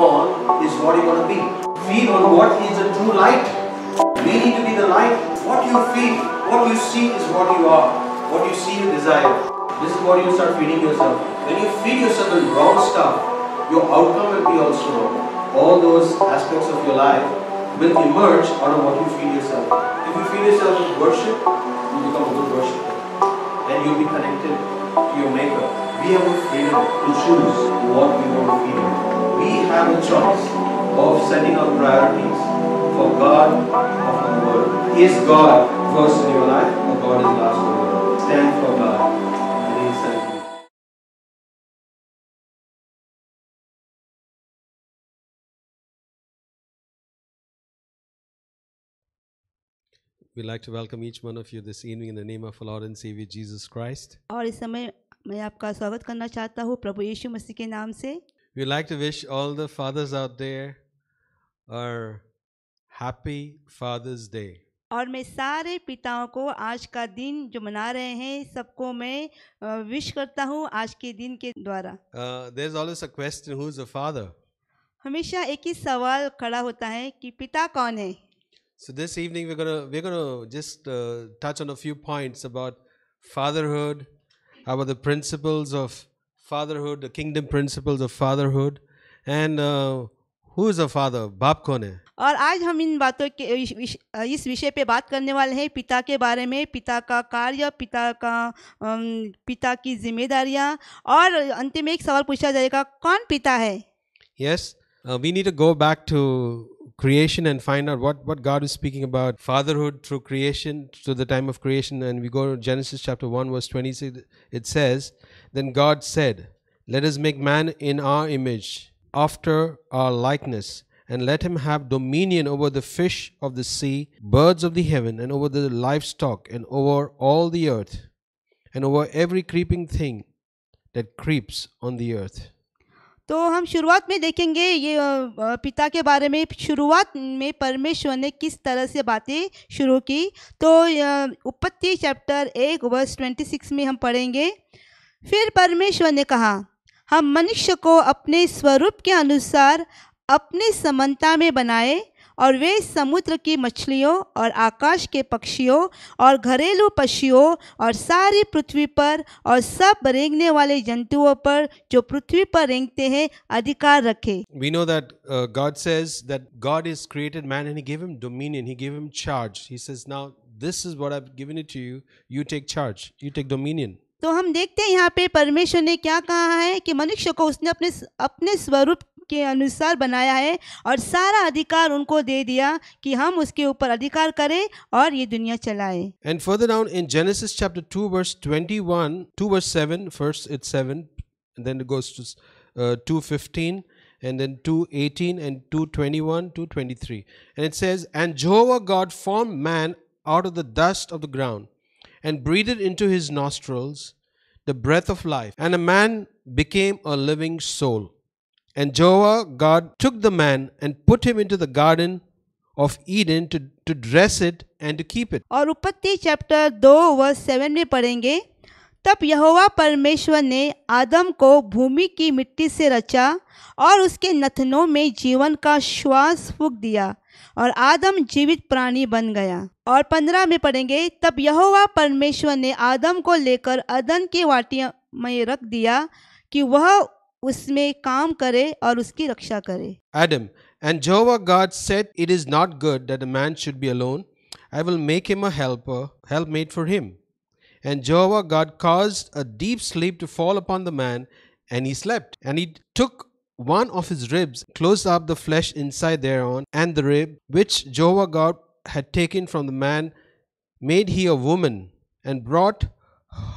on is what you're going to be. Feed on what is the true light. We need to be the light. What you feed, what you see is what you are. What you see, you desire. This is what you start feeding yourself. When you feed yourself with wrong stuff, your outcome will be also wrong. All those aspects of your life will emerge out of what you feed yourself. If you feed yourself with worship, you become a good worshiper. And you'll be connected to your Maker. We have the freedom to choose what we want to feed on. We have a choice of setting our priorities for God or for the world. Is God first in your life or God is last in your life? Stand for God. And He is self. We'd like to welcome each one of you this evening in the name of our Lord and Savior Jesus Christ. और इस समय मैं आपका स्वागत करना चाहता हूँ प्रभु यीशु मसीह के नाम से। We'd like to wish all the fathers out there a happy Father's Day. और मैं सारे पिताओं को आज का दिन जो मना रहे हैं सबको मैं विश करता हूँ आज के दिन के द्वारा। There's always a question, who's a father? हमेशा एक ही सवाल खड़ा होता है कि पिता कौन है। So this evening we're gonna just touch on a few points about fatherhood, about the principles of fatherhood, the kingdom principles of fatherhood, and who is a father? बाप कौन है? और आज हम इन बातों के इस विषय पे बात करने वाले हैं, पिता के बारे में, पिता का कार्य, पिता की जिम्मेदारियां, और अंत में एक सवाल पूछा जाएगा, कौन पिता है? Yes, we need to go back to creation and find out what God is speaking about fatherhood through creation, to the time of creation. And we go to Genesis chapter 1 verse 26. It says, then God said, let us make man in our image, after our likeness, and let him have dominion over the fish of the sea, birds of the heaven, and over the livestock, and over all the earth, and over every creeping thing that creeps on the earth. तो हम शुरुआत में देखेंगे ये पिता के बारे में। शुरुआत में परमेश्वर ने किस तरह से बातें शुरू की। तो उत्पत्ति चैप्टर 1 वर्स 26 में हम पढ़ेंगे, फिर परमेश्वर ने कहा, हम मनुष्य को अपने स्वरूप के अनुसार अपनी समानता में बनाए, और वे समुद्र की मछलियों और आकाश के पक्षियों और घरेलू पशुओं और सारी पृथ्वी पर और सब रेंगने वाले जंतुओं पर जो पृथ्वी पर रेंगते हैं अधिकार रखे। We know that God says that God has created man and He gave him dominion, He gave him charge. He says, now this is what I've given it to you, you take charge, you take dominion. तो हम देखते हैं यहाँ पे परमेश्वर ने क्या कहा है कि मनुष्य को उसने अपने स्वरूप के अनुसार बनाया है और सारा अधिकार उनको दे दिया कि हम उसके ऊपर अधिकार करें और ये दुनिया चलाएं। And further down in Genesis chapter 2 verse 21, 2 verse 7, first it's 7, and then it goes to 2:15, and then 2:18, and 2:21, 2:23. And it says, and Jehovah God formed man out of the dust of the ground, and breathed into his nostrils the breath of life, and a man became a living soul. And Jehovah God took the man and put him into the garden of Eden to dress it and to keep it. और उत्पत्ति chapter 2 verse 7 में पढ़ेंगे, तब यहोवा परमेश्वर ने आदम को भूमि की मिट्टी से रचा और उसके नथनों में जीवन का श्वास फूंक दिया, और आदम जीवित प्राणी बन गया। और 15 में पढ़ेंगे, तब यहोवा परमेश्वर ने आदम को लेकर अदन की वाटिया में रख दिया कि वह उसमें काम करे और उसकी रक्षा करे। Adam, and Jehovah God said, it is not good that a man should be alone. I will make him a helpmate for him. And Jehovah God caused a deep sleep to fall upon the man, and he slept. And he took one of his ribs, closed up the flesh inside thereon, and the rib which Jehovah God had taken from the man made he a woman, and brought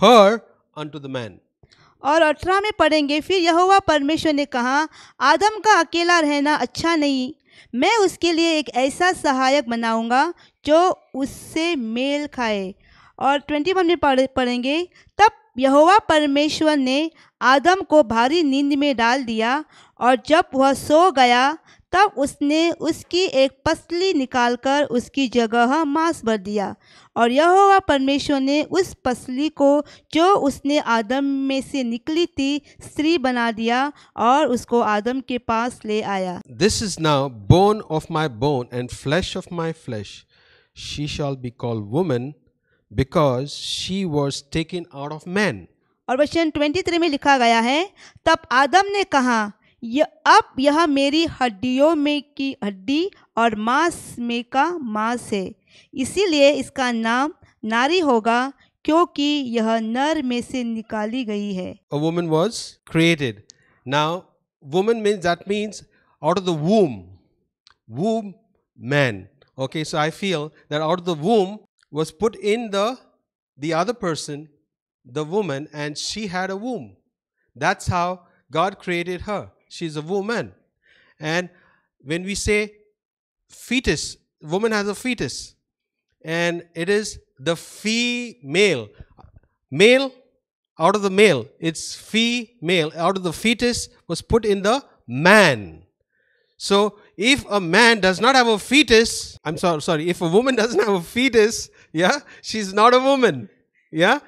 her unto the man. और 18 में पढ़ेंगे, फिर यहोवा परमेश्वर ने कहा, आदम का अकेला रहना अच्छा नहीं, मैं उसके लिए एक ऐसा सहायक बनाऊंगा जो उससे मेल खाए। और 21 में पढ़ेंगे, तब यहोवा परमेश्वर ने आदम को भारी नींद में डाल दिया, और जब वह सो गया तब उसने उसकी एक पसली निकालकर उसकी जगह मांस भर दिया, और यहोवा परमेश्वर ने उस पसली को जो उसने आदम में से निकली थी स्त्री बना दिया और उसको आदम के पास ले आया। This is now bone of my bone and flesh of my flesh. She shall be called woman because she was taken out of man. और वचन 23 में लिखा गया है, तब आदम ने कहा, अब यह मेरी हड्डियों में की हड्डी और मांस में का मांस है, इसीलिए इसका नाम नारी होगा, क्योंकि यह नर में से निकाली गई है। A woman was created. Now, woman means out of the womb man. Okay, so I feel that out of the womb was put in the other person, the woman, and she had a womb. That's how God created her. She's a woman. And when we say fetus, woman has a fetus, and it is the female. Male out of the male, it's female. Out of the fetus was put in the man. So if a man does not have a fetus, if a woman doesn't have a fetus, she's not a woman.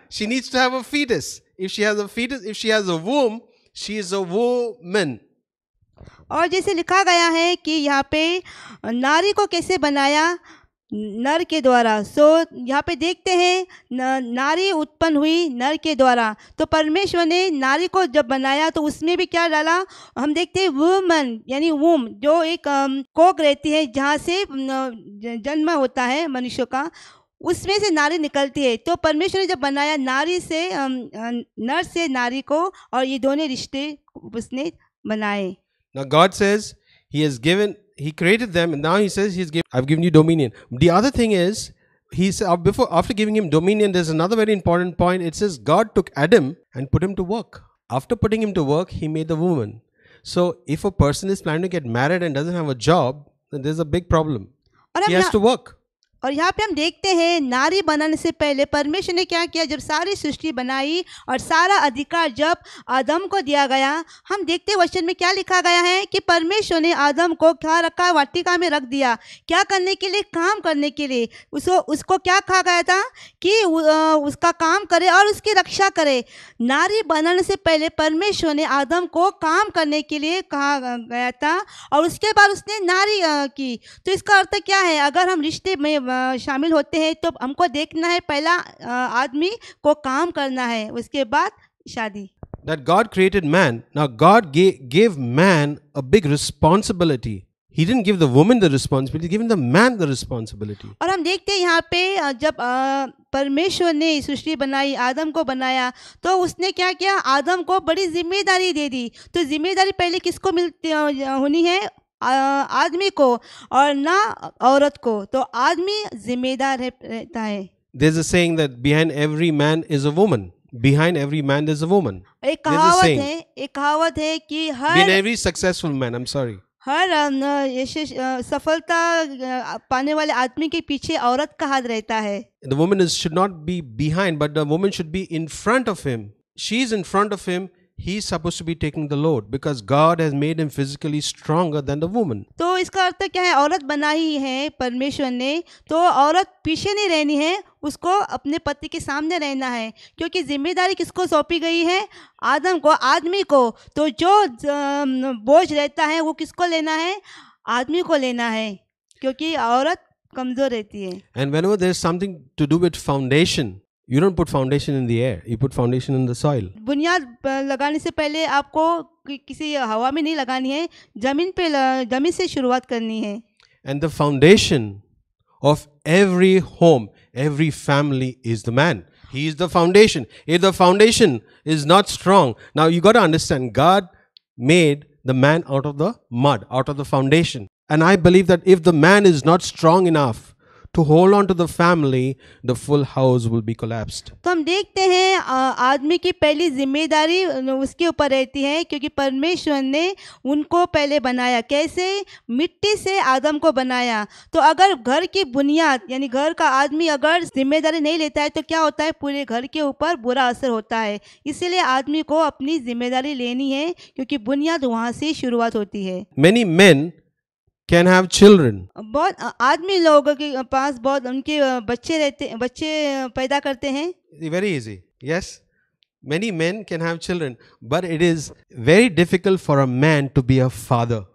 She needs to have a fetus. If she has a fetus, if she has a womb, she is a woman. और जैसे लिखा गया है कि यहाँ पे नारी को कैसे बनाया, नर के द्वारा। सो यहाँ पे देखते हैं नारी उत्पन्न हुई नर के द्वारा। तो परमेश्वर ने नारी को जब बनाया तो उसमें भी क्या डाला, हम देखते हैं वुमन यानी वूम, जो एक कोक रहती है जहाँ से जन्म होता है मनुष्य का, उसमें से नारी निकलती है। तो परमेश्वर ने जब बनाया नारी से नर से नारी को, और ये दोनों रिश्ते उसने बनाए। Now God says He created them, and now He says I've given you dominion. The other thing is, He said after giving him dominion, there's another very important point. It says God took Adam and put him to work. After putting him to work, He made the woman. So if a person is planning to get married and doesn't have a job, then there's a big problem. He has to work. और यहाँ पे हम देखते हैं नारी बनाने से पहले परमेश्वर ने क्या किया, जब सारी सृष्टि बनाई और सारा अधिकार जब आदम को दिया गया, हम देखते हैं वचन में क्या लिखा गया है कि परमेश्वर ने आदम को क्या रखा, वाटिका में रख दिया। क्या करने के लिए? काम करने के लिए। उसको क्या कहा गया था कि उसका काम करे और उसकी रक्षा करे। नारी बनाने से पहले परमेश्वर ने आदम को काम करने के लिए कहा गया था, और उसके बाद उसने नारी की। तो इसका अर्थ क्या है? अगर हम रिश्ते में शामिल होते हैं तो हमको देखना है, पहला आदमी को काम करना है, उसके बाद शादी। That God created man. Now God gave man a big responsibility. He didn't give the woman the responsibility, given the man the responsibility. और हम देखते हैं यहाँ पे जब परमेश्वर ने सृष्टि बनाई, आदम को बनाया, तो उसने क्या किया, आदम को बड़ी जिम्मेदारी दे दी। तो जिम्मेदारी पहले किसको मिलती होनी है? आदमी को, और ना औरत को। तो आदमी जिम्मेदार रहता है। There's a saying that behind every man is a woman. Behind every man there's a woman. एक कहावत है कि behind every successful man, हर सफलता पाने वाले आदमी के पीछे औरत का हाथ रहता है। The woman should not be behind, but the woman should be in front of him. She's in front of him. He's supposed to be taking the load because God has made him physically stronger than the woman. तो इसका अर्थ क्या है? औरत बनाई है परमेश्वर ने, तो औरत पीछे नहीं रहनी है, उसको अपने पति के सामने रहना है, क्योंकि जिम्मेदारी किसको सौंपी गई है? आदम को, आदमी को। तो जो बोझ रहता है वो किसको लेना है? आदमी को लेना है, क्योंकि औरत कमजोर रहती है। And whenever there's something to do with foundation, you don't put foundation in the air, you put foundation in the soil. बुनियाद लगाने से पहले आपको किसी हवा में नहीं लगानी है, जमीन से शुरुआत करनी है। And the foundation of every home, every family is the man. He is the foundation. If the foundation is not strong, now you got to understand, God made the man out of the mud, out of the foundation. And I believe that if the man is not strong enough to hold on to the family, the full house will be collapsed. तो हम देखते हैं आदमी की पहली जिम्मेदारी उसके ऊपर रहती है, क्योंकि परमेश्वर ने उनको पहले बनाया। कैसे? मिट्टी से आदम को बनाया। तो अगर घर की बुनियाद यानी घर का आदमी अगर जिम्मेदारी नहीं लेता है तो क्या होता है? पूरे घर के ऊपर बुरा असर होता है। इसीलिए आदमी को अपनी जिम्मेदारी लेनी है, क्योंकि बुनियाद वहाँ से शुरुआत होती है। Many men can have children. बहुत आदमी लोगों के पास बहुत उनके बच्चे पैदा करते हैं. Very easy. Yes. Many men can have children, but it is very difficult for a man to be a father.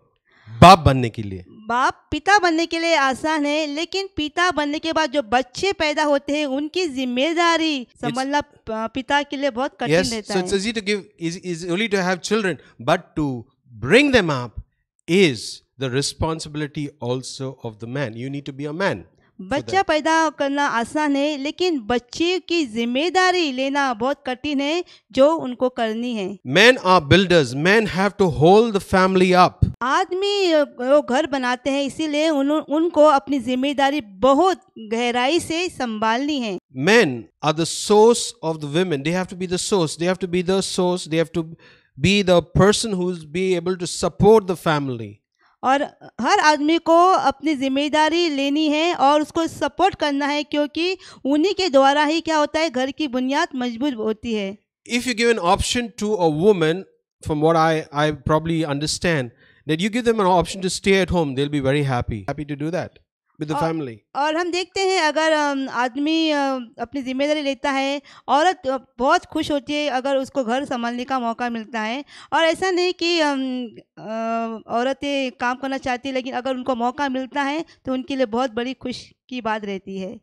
बाप बनने के लिए. बाप पिता बनने के लिए आसान है, लेकिन पिता बनने के बाद जो बच्चे पैदा होते हैं उनकी जिम्मेदारी संभालना पिता के लिए बहुत कठिन Yes. रहता So है. it's easy to give, is only to have children, but to bring them up is the responsibility also of the man. You need to be a man. बच्चा पैदा करना आसान है, लेकिन बच्चे की जिम्मेदारी लेना बहुत कठिन है जो उनको करनी है. Men are builders. Men have to hold the family up. आदमी वो घर बनाते हैं, इसीलिए उनको अपनी जिम्मेदारी बहुत गहराई से संभालनी है. Men are the source of the women. They have to be the source. They have to be the source. They have to be the person who's be able to support the family. और हर आदमी को अपनी जिम्मेदारी लेनी है और उसको support करना है, क्योंकि उन्हीं के द्वारा ही क्या होता है, घर की बुनियाद मजबूत होती है. If you give an option to a woman, from what I probably understand, that you give them an option to stay at home, they'll be very happy to do that with the family. और हम देखते हैं अगर आदमी अपनी जिम्मेदारी लेता है, औरत बहुत खुश होती है अगर उसको घर संभालने का मौका मिलता है. और ऐसा नहीं कि औरतें काम करना चाहती है, लेकिन अगर उनको मौका मिलता है तो उनके लिए बहुत बड़ी खुश की बात रहती है.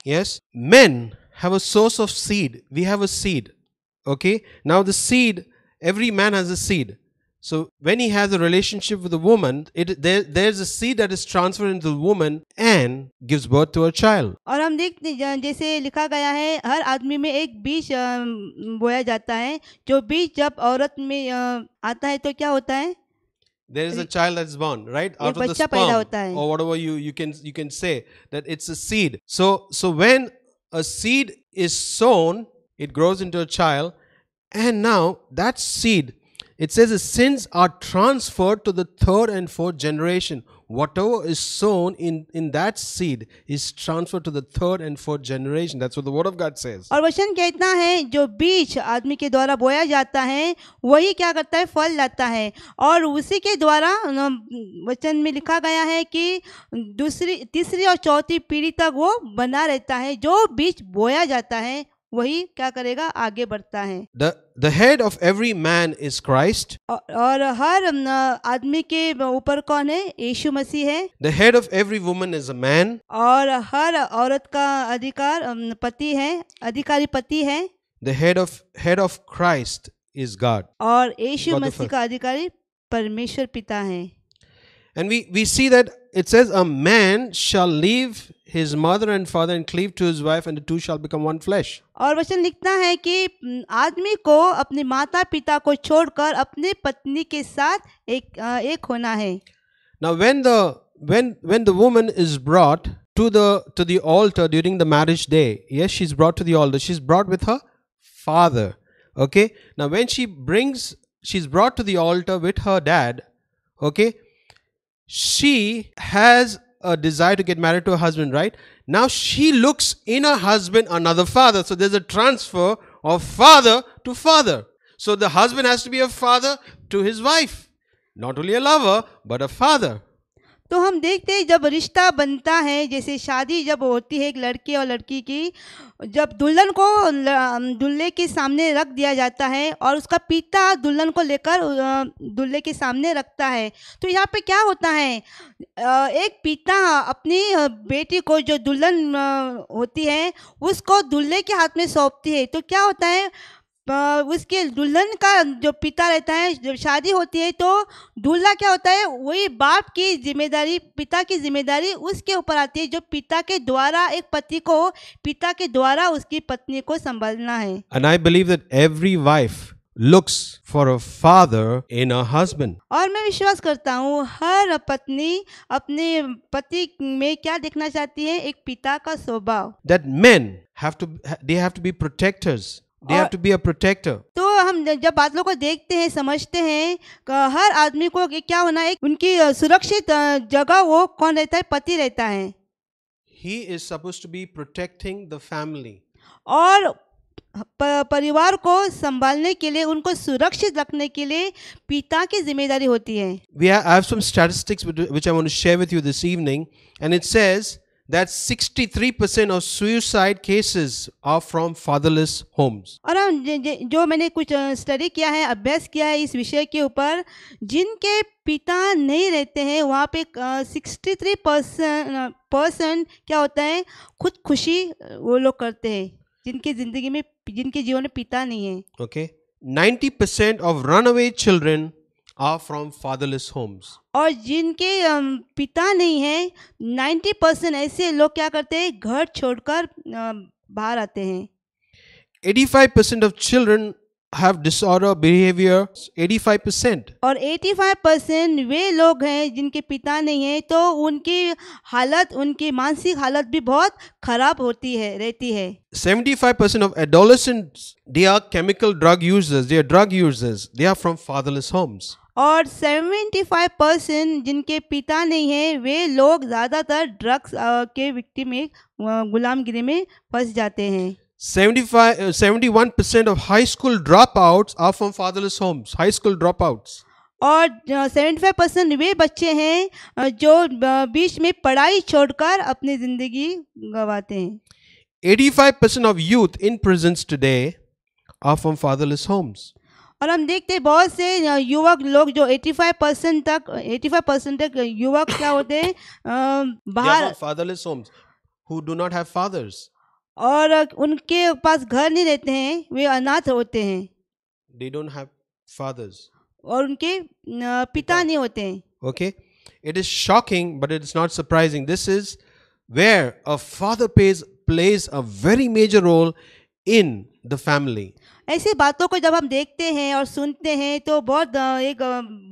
Yes, men have a source of seed. We have a seed. Okay, now the seed, every man has a seed. So when he has a relationship with a woman, there's a seed that is transferred into the woman and gives birth to a child. और हम देखते हैं जैसे लिखा गया है, हर आदमी में एक बीज बोया जाता है. जो बीज जब औरत में आता है तो क्या होता है, There is a child that's born, right? Out of the बच्चा पैदा sperm होता है. or whatever you can say that it's a seed. So when a seed is sown, it grows into a child, and now that seed, it says the sins are transferred to the third and fourth generation. Whatever is sown in that seed is transferred to the third and fourth generation. That's what the word of God says. और वचन कहता है जो बीज आदमी के द्वारा बोया जाता है वही क्या करता है, फल लाता है. और उसी के द्वारा वचन में लिखा गया है कि दूसरी, तीसरी और चौथी पीढ़ी तक वो बना रहता है. जो बीज बोया जाता है वही क्या करेगा, आगे बढ़ता है. The head of every man is Christ. और हर आदमी के ऊपर कौन है, यीशु मसीह है. The head of every woman is a man. और हर औरत का अधिकारी पति है. The head of Christ is God. और यीशु God the मसीह का अधिकारी परमेश्वर पिता है. And we see that it says a man shall leave his mother and father and cleave to his wife, and the two shall become one flesh. और वचन लिखता है कि आदमी को अपने माता पिता को छोड़कर अपनी पत्नी के साथ एक होना है. Now when the woman is brought to the altar during the marriage day, yes, she's brought to the altar, she's brought with her father. Okay, now when she's brought to the altar with her dad. Okay, she has a desire to get married to her husband, right? Now she looks in her husband another father. So there's a transfer of father to father. So the husband has to be a father to his wife. Not only a lover, but a father. तो हम देखते हैं जब रिश्ता बनता है, जैसे शादी जब होती है एक लड़के और लड़की की, जब दुल्हन को दूल्हे के सामने रख दिया जाता है और उसका पिता दुल्हन को लेकर दूल्हे के सामने रखता है, तो यहाँ पे क्या होता है, एक पिता अपनी बेटी को जो दुल्हन होती है उसको दूल्हे के हाथ में सौंपती है. तो क्या होता है, उसके दुल्हन का जो पिता रहता है, जब शादी होती है तो दूल्हा क्या होता है, वही बाप की जिम्मेदारी, पिता की जिम्मेदारी उसके ऊपर आती है, जो पिता के द्वारा एक पति को पिता के द्वारा उसकी पत्नी को संभालना है. And I believe that every wife looks for a father in her husband. और मैं विश्वास करता हूँ हर पत्नी अपने पति में क्या देखना चाहती है, एक पिता का स्वभाव. That men have to be protectors. They have to be a protector. तो हम जब बादलों को देखते हैं, समझते हैं, हर आदमी को क्या होना है, उनकी सुरक्षित जगह वो कौन रहता है, पति रहता है. He is supposed to be protecting the family. और परिवार को संभालने के लिए, उनको सुरक्षित रखने के लिए पिता की जिम्मेदारी होती है। I have some statistics which I want to share with you this evening, and it says that 63% of suicide cases are from fatherless homes. और हम जो मैंने कुछ स्टडी किया है, अभ्यास किया है इस विषय के ऊपर, जिनके पिता नहीं रहते हैं वहाँ पे 63% क्या होता है, खुदकुशी वो लोग करते हैं, जिनकी ज़िंदगी में, जिनके जीवन में पिता नहीं है। Okay, 90% of runaway children are from fatherless homes. और जिनके पिता नहीं है, 90% ऐसे लोग क्या करते हैं, घर छोड़कर बाहर आते हैं। 85% of children have disorder behavior. 85%. और 85% वे लोग हैं जिनके पिता नहीं है, तो उनकी हालत, उनकी मानसिक हालत भी बहुत खराब रहती है। 75% of adolescents, they are chemical drug users. They are drug users. They are from fatherless homes. और 75% जिनके पिता नहीं है, वे लोग ज़्यादातर ड्रग्स के विक्टिम में, गुलामगिरी में फंस जाते हैं। 71% of high school dropouts are from fatherless homes. High school dropouts. और 75% वे बच्चे हैं जो बीच में पढ़ाई छोड़कर अपनी ज़िंदगी गंवाते हैं। 85% of youth in prisons today are from fatherless homes. और हम देखते हैं बहुत से युवक लोग जो 85% तक युवक क्या होते हैं, They are बाहर, from fatherless homes who do not have fathers. और उनके पास घर नहीं रहते हैं, वे अनाथ होते हैं। They don't have fathers. और उनके पिता नहीं होते हैं। Okay, it is shocking, but it is not surprising. This is where a father plays a very major role in the family. ऐसी बातों को जब हम देखते हैं और सुनते हैं तो बहुत एक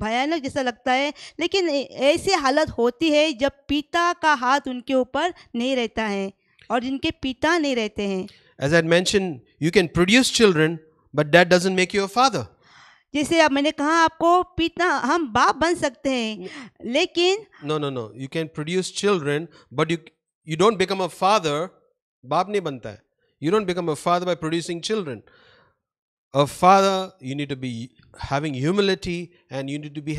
भयानक जैसा लगता है, लेकिन ऐसी हालत होती है जब पिता का हाथ उनके ऊपर नहीं रहता है और जिनके पिता नहीं रहते हैं। As I had mentioned, you can produce children, but that doesn't make you a father. जैसे अब मैंने कहा आपको, पिता, हम बाप बन सकते हैं, लेकिन No. You can produce children, but you don't become a father. बाप नहीं बनता है. You don't become a father by producing children. A father, you need to be having humility, and you need to be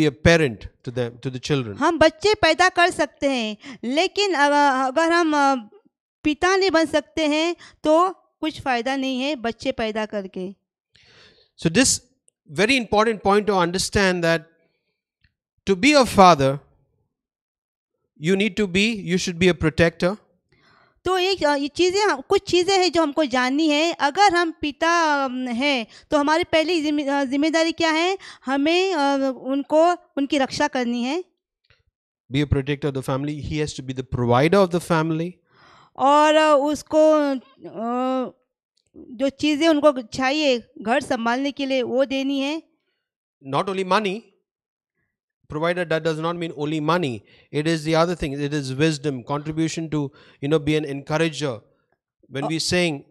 a parent to the children. हम बच्चे पैदा कर सकते हैं, लेकिन अगर हम पिता नहीं बन सकते हैं तो कुछ फायदा नहीं है बच्चे पैदा करके। So this very important point to understand, that to be a father, you should be a protector. तो ये चीज़ें, कुछ चीज़ें हैं जो हमको जाननी है। अगर हम पिता हैं तो हमारी पहली जिम्मेदारी क्या है, हमें उनकी रक्षा करनी है। Be a protector of the family. He has to be the provider of the family. और उसको जो चीज़ें उनको चाहिए घर संभालने के लिए वो देनी है। Not only money. Provider, that does not mean only money. It is the other things. It is wisdom, contribution to, be an encourager. When we're saying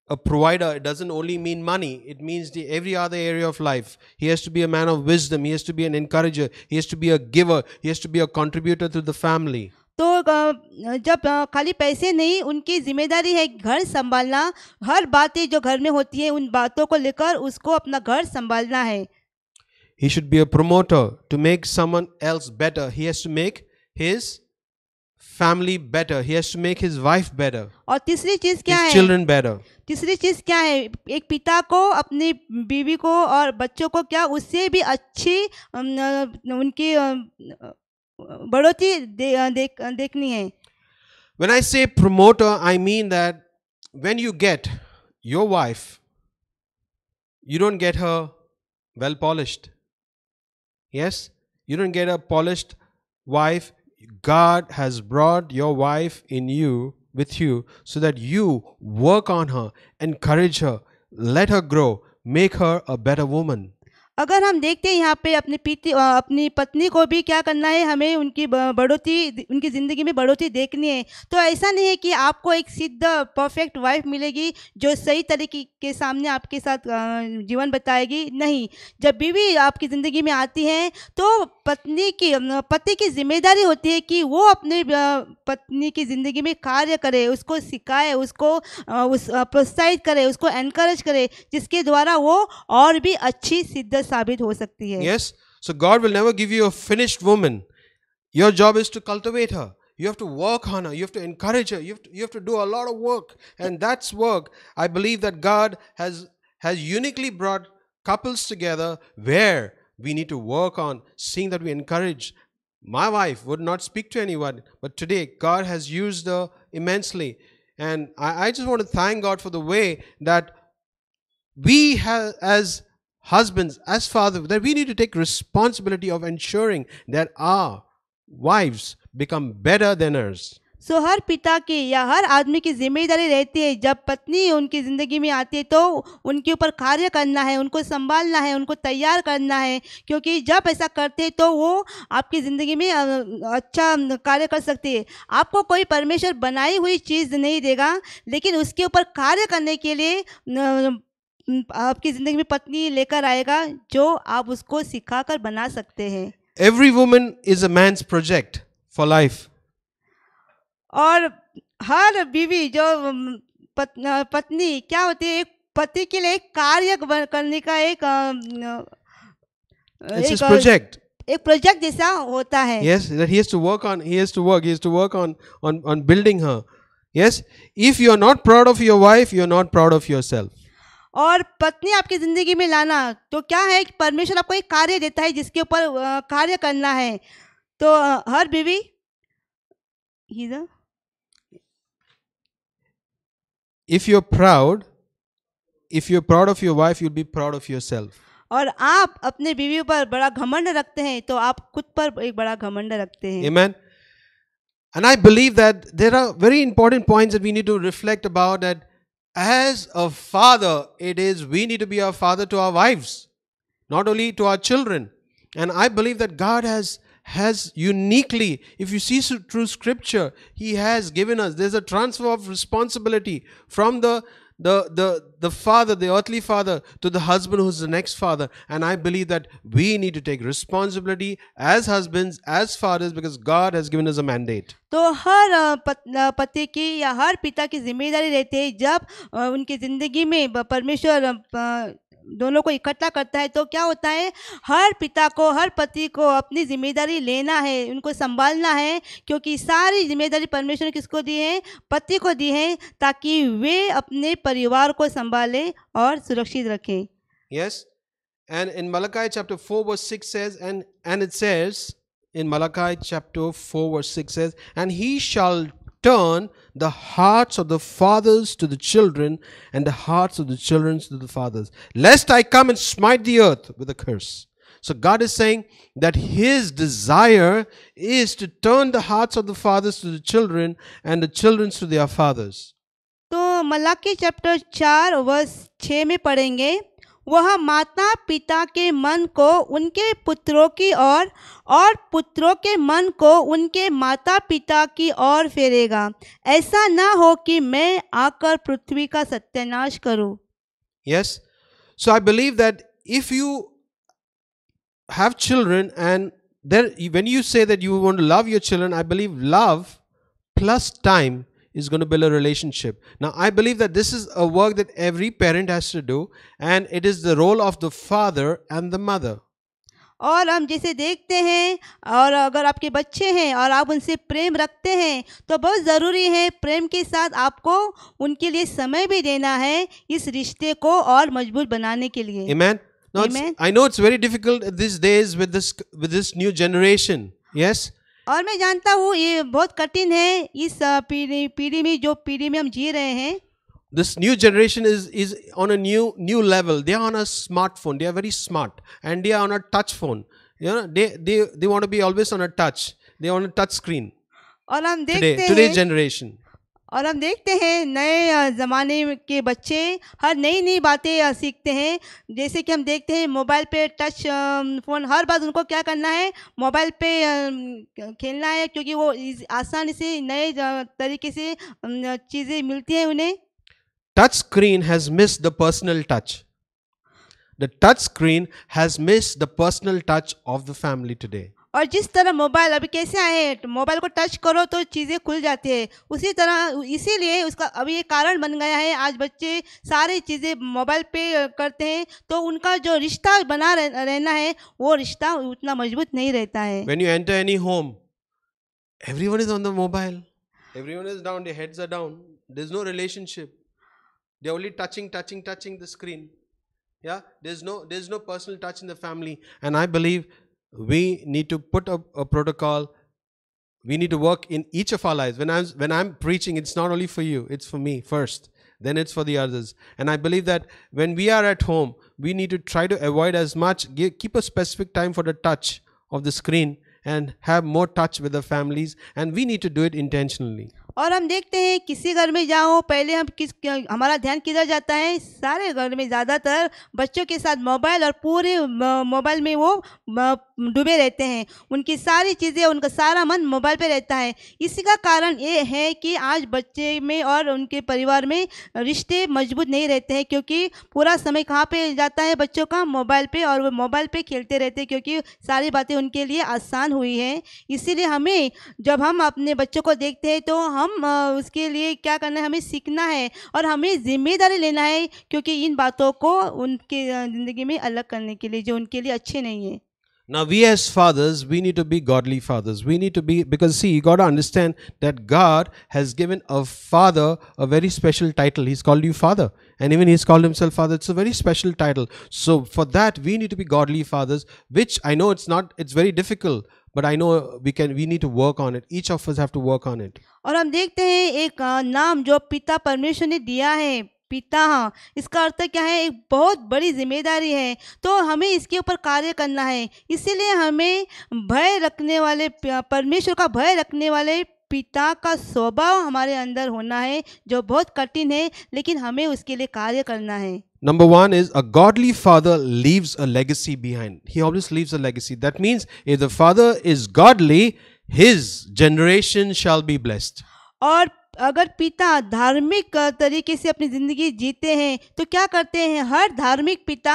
a provider, it doesn't only mean money. It means every other area of life. He has to be a man of wisdom. He has to be an encourager. He has to be a giver. He has to be a contributor to the family. तो जब खाली पैसे नहीं, उनकी जिम्मेदारी है घर संभालना। हर बातें जो घर में होती है, उन बातों को लेकर उसको अपना घर संभालना है। He should be a promoter to make someone else better. He has to make his family better. He has to make his wife better. और तीसरी चीज़ क्या है? His children better. तीसरी चीज़ क्या है? एक पिता को अपनी बीवी को और बच्चों को क्या उससे भी अच्छी उनकी बढ़ोतरी देखनी है। When I say promoter, I mean that when you get your wife, you don't get her well polished. Yes, you don't get a polished wife. God has brought your wife with you so that you work on her, encourage her, let her grow, make her a better woman. अगर हम देखते हैं यहाँ पे अपनी पत्नी को भी क्या करना है, हमें उनकी बढ़ोतरी, उनकी ज़िंदगी में बढ़ोतरी देखनी है। तो ऐसा नहीं है कि आपको एक सिद्ध परफेक्ट वाइफ मिलेगी जो सही तरीके के सामने आपके साथ जीवन बताएगी। नहीं, जब बीवी आपकी ज़िंदगी में आती है तो पति की जिम्मेदारी होती है कि वो अपने पत्नी की ज़िंदगी में कार्य करे, उसको सिखाए, उसको प्रोत्साहित करे, उसको एनकरेज करे, जिसके द्वारा वो और भी अच्छी सिद्ध साबित हो सकती है। Yes? So God will never give you a finished woman. Your job is to cultivate her. You have to work on her. You have to encourage her. You have to do a lot of work. And that's work. I believe that God has uniquely brought couples together where we need to work on seeing that we encourage. My wife would not speak to anyone, but today God has used her immensely. And I just want to thank God for the way that we have, as husbands, as fathers, that we need to take responsibility of ensuring that our wives become better than us. सो हर पिता की या हर आदमी की जिम्मेदारी रहती है, जब पत्नी उनकी ज़िंदगी में आती है तो उनके ऊपर कार्य करना है, उनको संभालना है, उनको तैयार करना है, क्योंकि जब ऐसा करते हैं तो वो आपकी ज़िंदगी में अच्छा कार्य कर सकती है। आपको कोई परमेश्वर बनाई हुई चीज़ नहीं देगा, लेकिन उसके ऊपर कार्य करने के लिए आपकी ज़िंदगी में पत्नी लेकर आएगा जो आप उसको सिखाकर बना सकते हैं। Every woman is a man's project for life. और हर बीवी जो पत्नी क्या होती है, एक पति के लिए एक कार्य करने का It's his project. एक प्रोजेक्ट जैसा होता है। Yes, that he has to work on building her. Yes, if you are not proud of your wife, you are not proud of yourself. और पत्नी आपकी जिंदगी में लाना तो क्या है कि परमेश्वर आपको एक कार्य देता है जिसके ऊपर कार्य करना है। तो हर बीवी if you're proud of your wife, you'll be proud of yourself. और आप अपने बीवी पर बड़ा घमंड रखते हैं तो आप खुद पर एक बड़ा घमंड रखते हैं। Amen. And I believe that there are very important points that we need to reflect about, that as a father, we need to be a father to our wives, not only to our children. And I believe that God has uniquely, if you see through scripture, He has given us, there's a transfer of responsibility from the father, the earthly father, to the husband who's the next father. And I believe that we need to take responsibility as husbands, as fathers, because God has given us a mandate. तो हर पति की या हर पिता की जिम्मेदारी रहती है, जब उनकी ज़िंदगी में परमेश्वर दोनों को इकट्ठा करता है तो क्या होता है, हर पिता को, हर पति को अपनी जिम्मेदारी लेना है, उनको संभालना है, क्योंकि सारी जिम्मेदारी परमेश्वर ने किसको दी है, पति को दी है, ताकि वे अपने परिवार को संभालें और सुरक्षित रखें। Yes, and in Malachi chapter 4 verse 6 says, and it says in Malachi chapter 4 verse 6 says, and he shall turn the hearts of the fathers to the children, and the hearts of the children to the fathers, lest I come and smite the earth with a curse. So God is saying that His desire is to turn the hearts of the fathers to the children and the children to their fathers. तो Malachi chapter 4 verse 6 में पढ़ेंगे, वह माता पिता के मन को उनके पुत्रों की और पुत्रों के मन को उनके माता पिता की ओर फेरेगा, ऐसा ना हो कि मैं आकर पृथ्वी का सत्यानाश करूं। Yes, so I believe that if you have children, and then when you say that you want to love your children, I believe love plus time is going to build a relationship. Now, I believe that this is a work that every parent has to do, and it is the role of the father and the mother. और हम जैसे देखते हैं, और अगर आपके बच्चे हैं और आप उनसे प्रेम रखते हैं तो बहुत ज़रूरी है प्रेम के साथ आपको उनके लिए समय भी देना है, इस रिश्ते को और मजबूत बनाने के लिए। Amen. Now, Amen. I know it's very difficult these days with this new generation. Yes. और मैं जानता हूँ ये बहुत कठिन है इस पीढ़ी में, जो पीढ़ी में हम जी रहे हैं। This new generation is on a new level. They are on a smartphone. They are very smart, and they are on a touch phone. You know, they want to be always on a touch. They are on a touch screen. और हम देखते हैं today's generation. और हम देखते हैं नए ज़माने के बच्चे हर नई नई बातें सीखते हैं। जैसे कि हम देखते हैं मोबाइल पे टच फ़ोन, हर बार उनको क्या करना है, मोबाइल पे खेलना है, क्योंकि वो आसानी से नए तरीके से चीज़ें मिलती हैं उन्हें। Touch screen has missed the personal touch. The touch screen has missed the personal touch of the family today. और जिस तरह मोबाइल अभी कैसे आए हैं, मोबाइल को टच करो तो चीज़ें खुल जाती है, उसी तरह इसीलिए उसका अभी एक कारण बन गया है। आज बच्चे सारी चीज़ें मोबाइल पे करते हैं, तो उनका जो रिश्ता बना रहना है, वो रिश्ता उतना मजबूत नहीं रहता है। When you enter any home, everyone is on the mobile. Everyone is down, their heads are down. There's no relationship. They're only touching the screen. Yeah, there's no personal touch in the family. And I believe we need to put a protocol. We need to work in each of our lives. When I'm preaching, it's not only for you, it's for me first. Then it's for the others. And I believe that when we are at home, we need to try to avoid as much, keep a specific time for the touch of the screen and have more touch with the families. And we need to do it intentionally. और हम देखते हैं किसी घर में जाओ, पहले हमारा ध्यान किधर जाता है, सारे घर में ज़्यादातर बच्चों के साथ मोबाइल, और पूरे मोबाइल में वो डूबे रहते हैं। उनकी सारी चीज़ें, उनका सारा मन मोबाइल पे रहता है। इसी का कारण ये है कि आज बच्चे में और उनके परिवार में रिश्ते मजबूत नहीं रहते हैं, क्योंकि पूरा समय कहाँ पे जाता है बच्चों का, मोबाइल पे, और वो मोबाइल पे खेलते रहते हैं, क्योंकि सारी बातें उनके लिए आसान हुई हैं। इसीलिए हमें, जब हम अपने बच्चों को देखते हैं, तो हम उसके लिए क्या करना है, हमें सीखना है और हमें जिम्मेदारी लेना है, क्योंकि इन बातों को उनके ज़िंदगी में अलग करने के लिए, जो उनके लिए अच्छे नहीं है। Now we as fathers, we need to be godly fathers. We need to be, because see, you got to understand that God has given a father a very special title. He's called you father, and even he's called himself father. It's a very special title. So for that, we need to be godly fathers, which I know it's very difficult, but I know we need to work on it. Each of us have to work on it. और हम देखते हैं एक नाम जो पिता परमेश्वर ने दिया है, पिता, हाँ, इसका अर्थ क्या है, एक बहुत बड़ी जिम्मेदारी है, तो हमें इसके ऊपर कार्य करना है। इसीलिए हमें भय रखने वाले, परमेश्वर का भय रखने वाले पिता का स्वभाव हमारे अंदर होना है, जो बहुत कठिन है, लेकिन हमें उसके लिए कार्य करना है। Number one is a godly father leaves a legacy behind. He always leaves a legacy. That means if the father is godly, his generation shall be blessed. और अगर पिता धार्मिक तरीके से अपनी ज़िंदगी जीते हैं, तो क्या करते हैं, हर धार्मिक पिता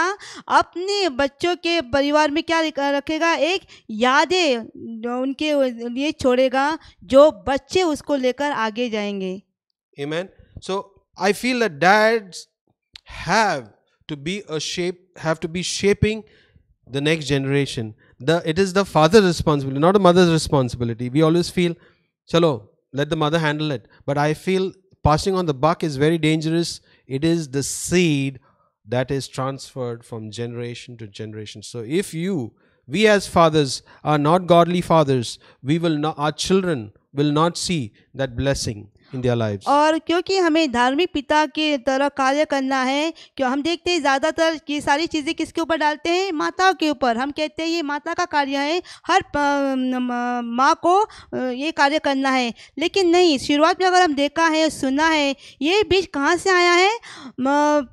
अपने बच्चों के परिवार में क्या रखेगा, एक यादें उनके लिए छोड़ेगा, जो बच्चे उसको लेकर आगे जाएंगे। Amen. So I feel that dads have to be shaping the next generation. It is the father's responsibility, not the mother's responsibility. We always feel, chalo, let the mother handle it. But I feel passing on the buck is very dangerous. It is the seed that is transferred from generation to generation. So if we as fathers are not godly fathers, our children will not see that blessing in their lives. और क्योंकि हमें धार्मिक पिता की तरह कार्य करना है, क्यों हम देखते हैं ज़्यादातर की सारी चीज़ें किसके ऊपर डालते हैं, माताओं के ऊपर। हम कहते हैं ये माता का कार्य है, हर माँ को ये कार्य करना है, लेकिन नहीं, शुरुआत में अगर हम देखा है, सुना है, ये बीज कहाँ से आया है,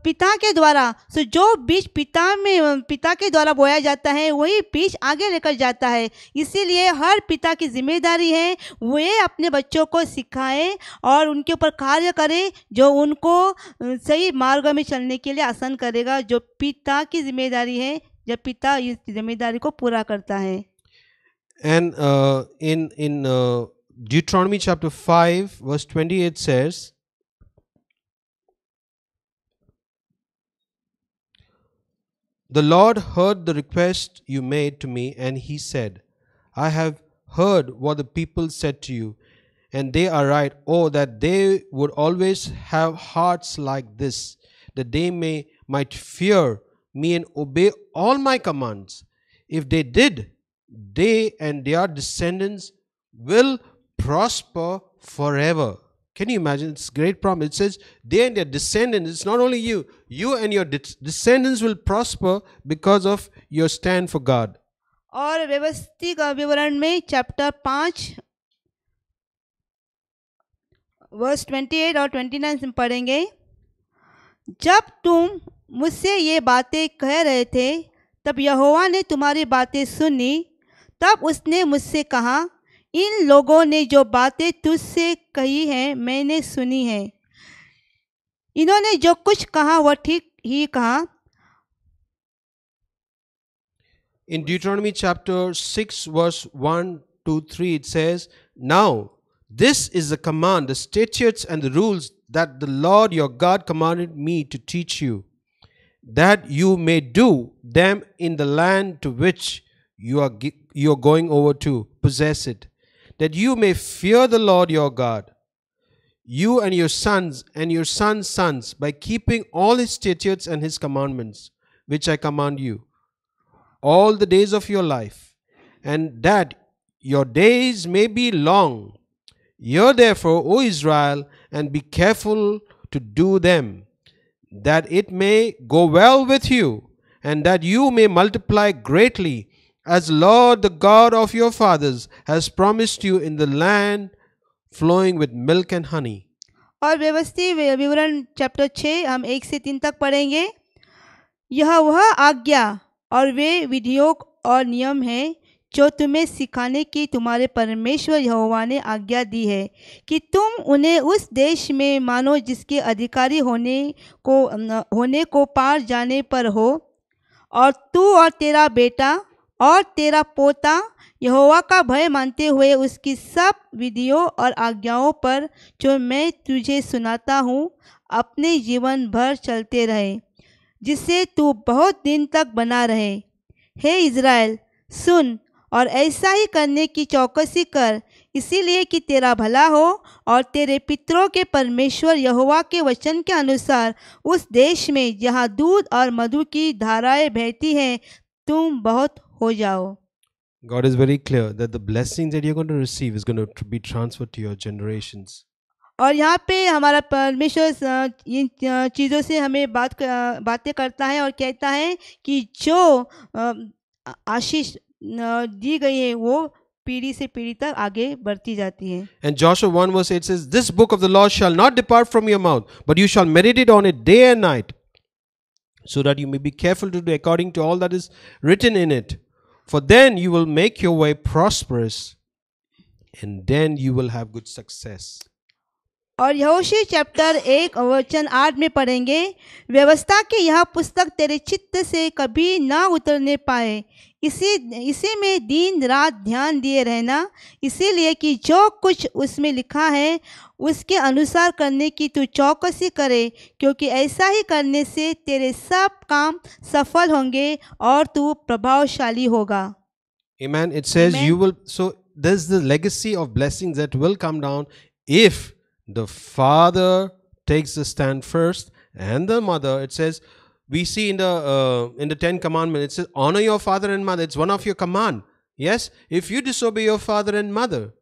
पिता के द्वारा। सो जो बीज पिता के द्वारा बोया जाता है, वही बीज आगे लेकर जाता है। इसीलिए हर पिता की जिम्मेदारी है वे अपने बच्चों को सिखाएं और उनके ऊपर कार्य करें, जो उनको सही मार्ग में चलने के लिए आसान करेगा, जो पिता की जिम्मेदारी है, जब पिता इस जिम्मेदारी को पूरा करता है। And in Deuteronomy chapter 5 verse 28 says, "The Lord heard the request you made to me, and he said, I have heard what the people said to you, and they are right. Oh, that they would always have hearts like this, that they might fear me and obey all my commands. If they did, they and their descendants will prosper forever." Can you imagine? It's a great promise. It says, they and their descendants, it's not only you and your descendants will prosper because of your stand for God. और व्यवस्थित विवरण में chapter 5 verse 28 और 29 में पढ़ेंगे। जब तुम मुझसे ये बातें कह रहे थे तब यहोवा ने तुम्हारी बातें सुनी। तब उसने मुझसे कहा, इन लोगों ने जो बातें तुझसे कही हैं मैंने सुनी है। इन्होंने जो कुछ कहा वह ठीक ही कहा। In Deuteronomy chapter 6 verse 1 to 3 it says, Now this is the command, the statutes and the rules that the Lord your God commanded me to teach you, that you may do them in the land to which you are going over to possess it, that you may fear the Lord your God, you and your sons sons, by keeping all his statutes and his commandments, which I command you, all the days of your life, and that your days may be long. Hear therefore, O Israel, and be careful to do them, that it may go well with you, and that you may multiply greatly, as Lord the God of your fathers has promised you in the land flowing with milk and honey. और व्यवस्थित विवरण chapter 6 हम 1 से 3 तक पढ़ेंगे। यह वह आज्ञा और वे विधियों और नियम हैं जो तुम्हें सिखाने की तुम्हारे परमेश्वर यहोवा ने आज्ञा दी है, कि तुम उन्हें उस देश में मानो जिसके अधिकारी होने को पार जाने पर हो, और तू और तेरा बेटा और तेरा पोता यहोवा का भय मानते हुए उसकी सब विधियों और आज्ञाओं पर जो मैं तुझे सुनाता हूँ अपने जीवन भर चलते रहे, जिससे तू बहुत दिन तक बना रहे। हे इज़राइल, सुन और ऐसा ही करने की चौकसी कर, इसीलिए कि तेरा भला हो और तेरे पितरों के परमेश्वर यहोवा के वचन के अनुसार उस देश में जहाँ दूध और मधु की धाराएं बहती हैं तुम बहुत हो जाओ। God is very clear that the blessings that you're going to receive is going to be transferred to your generations. और यहाँ पे हमारा परमेश्वर इन चीज़ों से हमें बातें करता है और कहता है कि जो आशीष दी गई है वो पीढ़ी से पीढ़ी तक आगे बढ़ती जाती है। And Joshua 1 verse 8 says, This book of the law shall not depart from your mouth, but you shall meditate on it day and night, so that you may be careful to do according to all that is written in it. For then you will make your way prosperous, and then you will have good success. और यहोशू chapter 1 वचन 8 में पढ़ेंगे, व्यवस्था की यह पुस्तक तेरे चित्त से कभी ना उतरने पाए, इसी में दिन रात ध्यान दिए रहना, इसीलिए कि जो कुछ उसमें लिखा है उसके अनुसार करने की तू चौकसी करे, क्योंकि ऐसा ही करने से तेरे सब काम सफल होंगे और तू प्रभावशाली होगा। Amen. It says Amen. you will. So there's the legacy of blessings that will come down if the father takes the stand first, and the mother. It says, we see in the 10 commandments, it says honor your father and mother. It's one of your command. Yes, if you disobey your father and mother,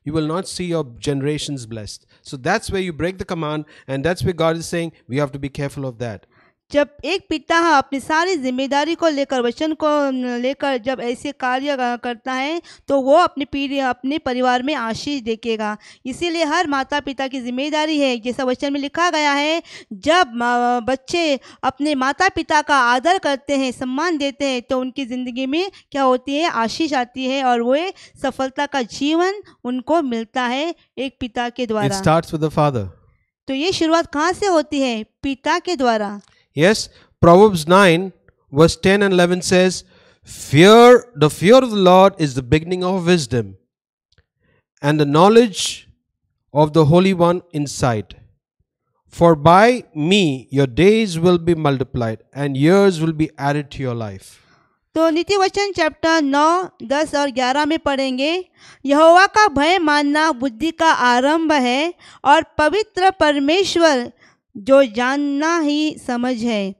you will not see your generations blessed. So that's where you break the command, and that's where God is saying we have to be careful of that. जब एक पिता अपनी सारी जिम्मेदारी को लेकर वचन को लेकर जब ऐसे कार्य करता है तो वो अपने परिवार में आशीष देखेगा। इसीलिए हर माता पिता की जिम्मेदारी है, जैसा वचन में लिखा गया है, जब बच्चे अपने माता पिता का आदर करते हैं, सम्मान देते हैं, तो उनकी ज़िंदगी में क्या होती है, आशीष आती है और वो सफलता का जीवन उनको मिलता है एक पिता के द्वारा। It starts with the father. तो ये शुरुआत कहाँ से होती है? पिता के द्वारा। Yes, Proverbs 9 verse 10 and 11 says, the fear of the Lord is the beginning of wisdom, and the knowledge of the Holy One insight. For by me your days will be multiplied, and years will be added to your life. तो नीति वचन chapter 9, 10 और 11 में पढ़ेंगे, यहोवा का भय मानना बुद्धि का आरंभ है, और पवित्र परमेश्वर जो जानना ही समझ है।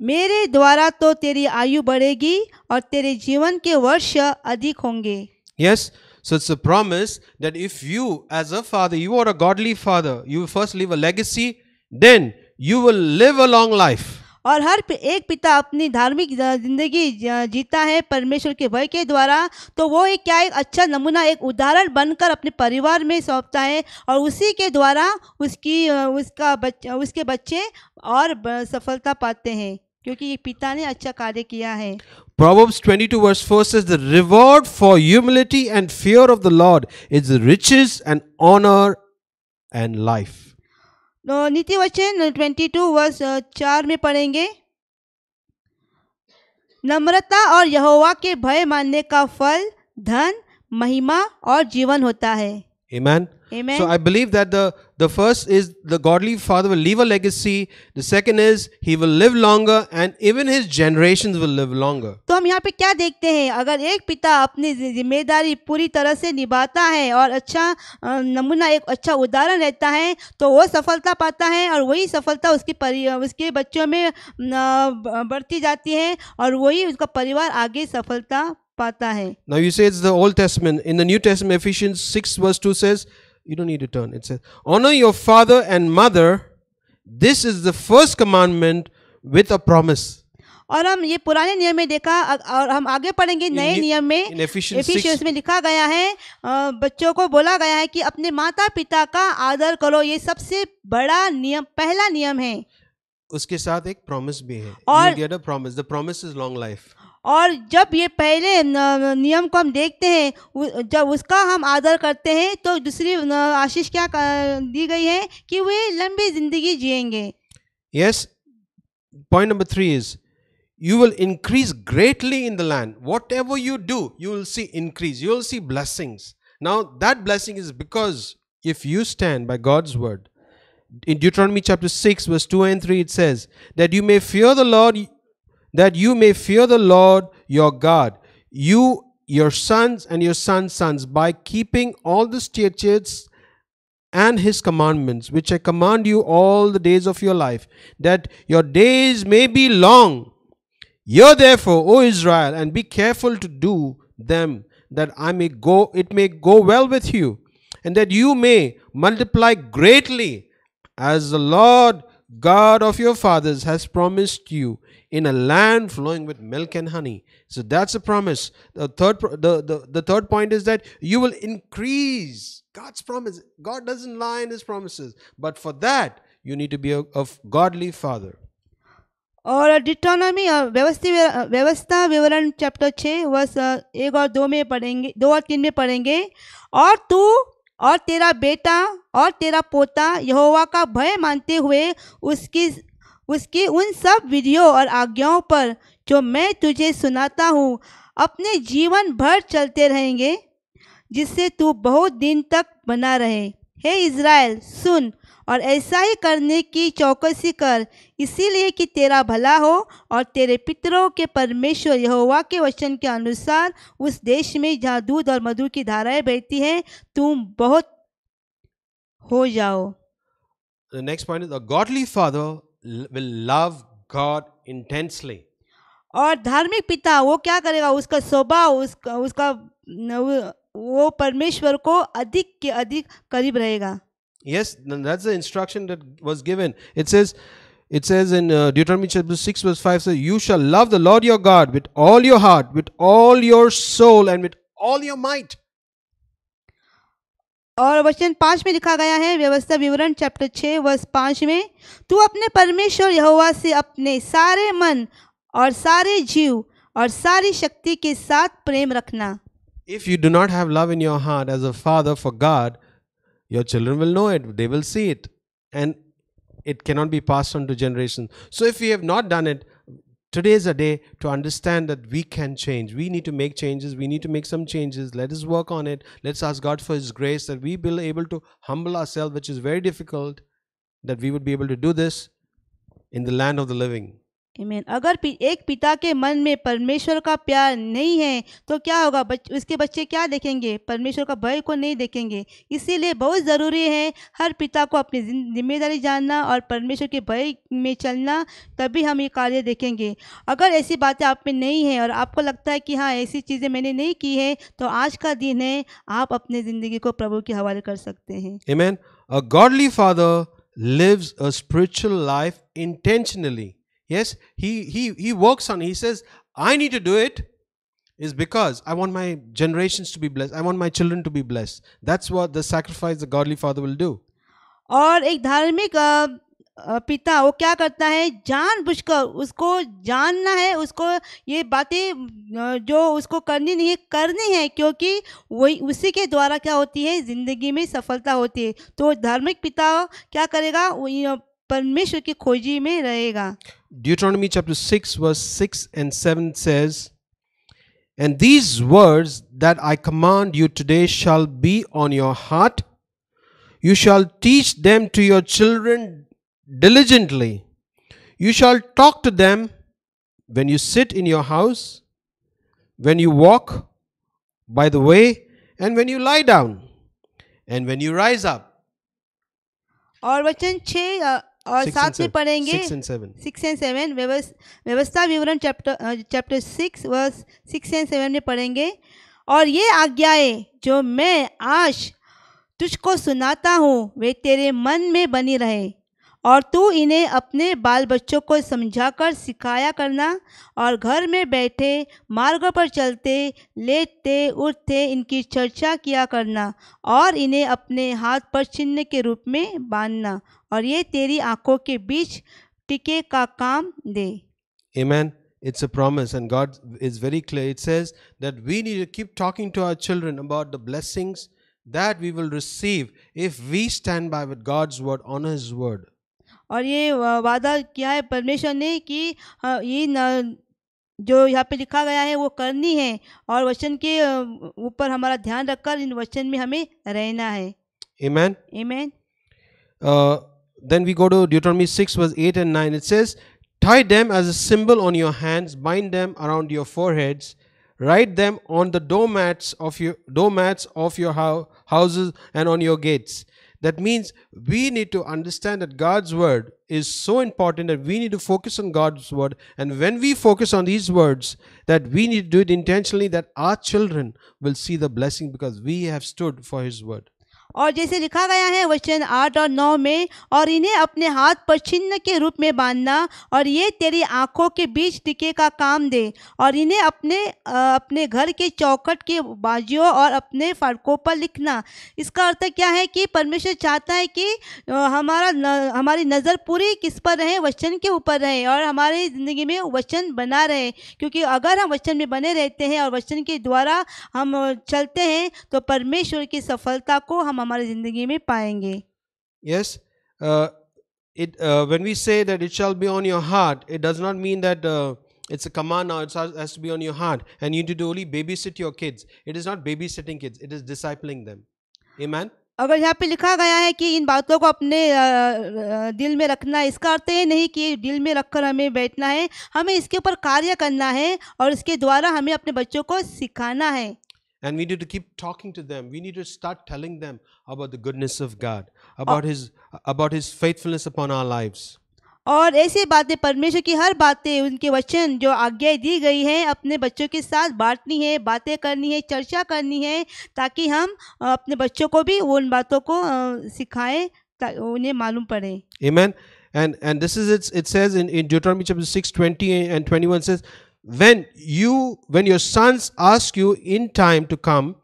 मेरे द्वारा तो तेरी आयु बढ़ेगी और तेरे जीवन के वर्ष अधिक होंगे। Yes, so it's a promise that if you as a father, you are a godly father, you will first leave a legacy, then you will live a long life. और एक पिता अपनी धार्मिक जिंदगी जीता है परमेश्वर के भय के द्वारा, तो वो एक अच्छा नमूना, एक उदाहरण बनकर अपने परिवार में सौंपता है और उसी के द्वारा उसके बच्चे और सफलता पाते हैं, क्योंकि एक पिता ने अच्छा कार्य किया है। Proverbs 22 verse 4 says, the reward for humility and fear of the Lord is riches and honor and life. तो नीति वचन 22 वर्ष 4 में पढ़ेंगे, नम्रता और यहोवा के भय मानने का फल धन, महिमा और जीवन होता है। Amen. Amen. So I believe that the first is the godly father will leave a legacy. The second is he will live longer and even his generations will live longer. तो हम यहाँ पे क्या देखते हैं, अगर एक पिता अपनी जिम्मेदारी पूरी तरह से निभाता है और अच्छा नमूना, एक अच्छा उदाहरण रहता है, तो वो सफलता पाता है और वही सफलता उसके बच्चों में बढ़ती जाती है और वही उसका परिवार आगे सफलता पाता है। Now you say it's the Old Testament. In the New Testament, Ephesians 6 verse 2 says, you don't need to turn. It says, honor your father and mother. This is the first commandment with a promise. और हम ये पुराने नियम में देखा और हम आगे पढ़ेंगे नए नियम में, एफिशियंस में लिखा गया है, बच्चों को बोला गया है कि अपने माता पिता का आदर करो, ये सबसे बड़ा नियम, पहला नियम है। उसके साथ एक प्रॉमिस भी है, और you get a promise. The promise is long life. और जब ये पहले नियम को हम देखते हैं, जब उसका हम आदर करते हैं, तो दूसरी आशीष क्या दी गई है कि वे लंबी जिंदगी जिएंगे। Yes. Point number 3 is, you will increase greatly in the land. Whatever you do, you will see increase. You will see blessings. Now that blessing is because if you stand by God's word. In Deuteronomy chapter 6 verse 2 and 3 it says that you may fear the Lord, your God, you, your sons and your sons' sons, by keeping all the statutes and his commandments, which I command you all the days of your life, that your days may be long. Hear therefore, O Israel, and be careful to do them, that it may go well with you, and that you may multiply greatly, as the Lord God of your fathers has promised you, in a land flowing with milk and honey. So that's a promise. The third point is that you will increase. God's promise. God doesn't lie in his promises. But for that, you need to be a godly father. और डिट्रोनॉमी व्यवस्था विवरण chapter 6 वर्ष 1 और 2 में पढ़ेंगे, 2 और 3 में पढ़ेंगे, और तू और तेरा बेटा और तेरा पोता यहोवा का भय मानते हुए उसकी उन सब विधियों और आज्ञाओं पर जो मैं तुझे सुनाता हूँ अपने जीवन भर चलते रहेंगे, जिससे तू बहुत दिन तक बना रहे। हे इज़राइल, सुन और ऐसा ही करने की चौकसी कर, इसीलिए कि तेरा भला हो और तेरे पितरों के परमेश्वर यहोवा के वचन के अनुसार उस देश में जहाँ दूध और मधु की धाराएं बहती हैं तुम बहुत हो जाओ। The next point is, a godly father will love God intensely. और धार्मिक पिता वो क्या करेगा, उसका स्वभाव उसका वो परमेश्वर को अधिक के अधिक करीब रहेगा। Yes, that's the instruction that was given. It says in Deuteronomy chapter 6 verse 5 says, you shall love the Lord your God with all your heart, with all your soul and with all your might. और वचन 5 में लिखा गया है, व्यवस्था विवरण chapter 6 वर्ष 5 में, तू अपने परमेश्वर यहोवा से अपने सारे मन और सारे जीव और सारी शक्ति के साथ प्रेम रखना। If you do not have love in your heart as a father for God, your children will know it, they will see it, and it cannot be passed on to generations. So if we have not done it, today is a day to understand that we can change. We need to make changes. We need to make some changes. Let us work on it. Let's ask God for his grace that we be able to humble ourselves, which is very difficult, that we would be able to do this in the land of the living. आमीन। अगर एक पिता के मन में परमेश्वर का प्यार नहीं है तो क्या होगा, उसके बच्चे क्या देखेंगे, परमेश्वर का भय को नहीं देखेंगे। इसीलिए बहुत ज़रूरी है हर पिता को अपनी जिम्मेदारी जानना और परमेश्वर के भय में चलना, तभी हम ये कार्य देखेंगे। अगर ऐसी बातें आप में नहीं है और आपको लगता है कि हाँ ऐसी चीज़ें मैंने नहीं की है, तो आज का दिन है, आप अपने ज़िंदगी को प्रभु के हवाले कर सकते हैं। Amen. A godly father lives a spiritual life intentionally. Yes, he works on. He says, I need to do it is because I want my generations to be blessed. I want my children to be blessed. That's what the sacrifice the godly father will do. और एक धार्मिक पिता वो क्या करता है, जानबूझकर उसको जानना है, उसको ये बातें जो उसको करनी नहीं है करनी है, क्योंकि वही उसी के द्वारा क्या होती है ज़िंदगी में सफलता होती है। तो धार्मिक पिता क्या करेगा, वो परमेश्वर की खोजी में रहेगा। Deuteronomy chapter 6 verse 6 and 7 says, and these words that I command you today shall be on your heart. You shall teach them to your children diligently. You shall talk to them when you sit in your house, when you walk by the way, and when you lie down, and when you rise up. और वचन 6 और 7 में पढ़ेंगे, 6 and 7. 6 and 7 व्यवस्था विवरण chapter 6 verse 6 and 7 में पढ़ेंगे। और ये आज्ञाएं जो मैं आज तुझको सुनाता हूँ वे तेरे मन में बनी रहे, और तू इन्हें अपने बाल बच्चों को समझाकर सिखाया करना, और घर में बैठे मार्ग पर चलते लेटते उठते इनकी चर्चा किया करना, और इन्हें अपने हाथ पर चिन्ह के रूप में बांधना, और ये तेरी आंखों के बीच टीके का काम दे। Amen. It's a promise, and God is very clear. It says that we need to keep talking to our children about the blessings that we will receive if we stand by with God's word, honor His word. और ये वादा किया है परमेश्वर ने कि ये जो यहाँ पे लिखा गया है वो करनी है, और वचन के ऊपर हमारा ध्यान रखकर इन वचन में हमें रहना है। Amen. Amen. Then we go to Deuteronomy 6 verse 8 and 9. It says, tie them as a symbol on your hands, bind them around your foreheads, write them on the doormats of your houses and on your gates. That means we need to understand that God's word is so important that we need to focus on God's word. And when we focus on these words, that we need to do it intentionally, that our children will see the blessing because we have stood for His word. और जैसे लिखा गया है वचन 8 और 9 में, और इन्हें अपने हाथ पर चिन्ह के रूप में बांधना, और ये तेरी आंखों के बीच टीके का काम दे, और इन्हें अपने घर के चौखट के बाजुओं और अपने फाटकों पर लिखना। इसका अर्थ क्या है कि परमेश्वर चाहता है कि हमारी नज़र पूरी किस पर रहे, वचन के ऊपर रहे, और हमारी ज़िंदगी में वचन बना रहे, क्योंकि अगर हम वचन में बने रहते हैं और वचन के द्वारा हम चलते हैं तो परमेश्वर की सफलता को हम हमारी जिंदगी में पाएंगे। Yes, when we say that it shall be on your heart, it does not mean that it's a command now. It has to be on your heart, and you need to only babysit your kids. It is not babysitting kids; it is discipling them. Amen. अगर यहाँ पे लिखा गया है कि इन बातों को अपने दिल में रखना है, इसका अर्थ ये नहीं कि दिल में रखकर हमें बैठना है, हमें इसके ऊपर कार्य करना है और इसके द्वारा हमें अपने बच्चों को सिखाना है। And we need to keep talking to them. We need to start telling them about the goodness of God, about His faithfulness upon our lives. और ऐसी बातें, परमेश्वर की हर बातें, उनके वचन जो आज्ञा दी गई हैं अपने बच्चों के साथ बांटनी है, बातें करनी है, चर्चा करनी है, ताकि हम अपने बच्चों को भी उन बातों को सिखाएं, उन्हें मालूम पड़े। Amen. And this is it says in Deuteronomy chapter 6 20 and 21 says, when your sons ask you in time to come,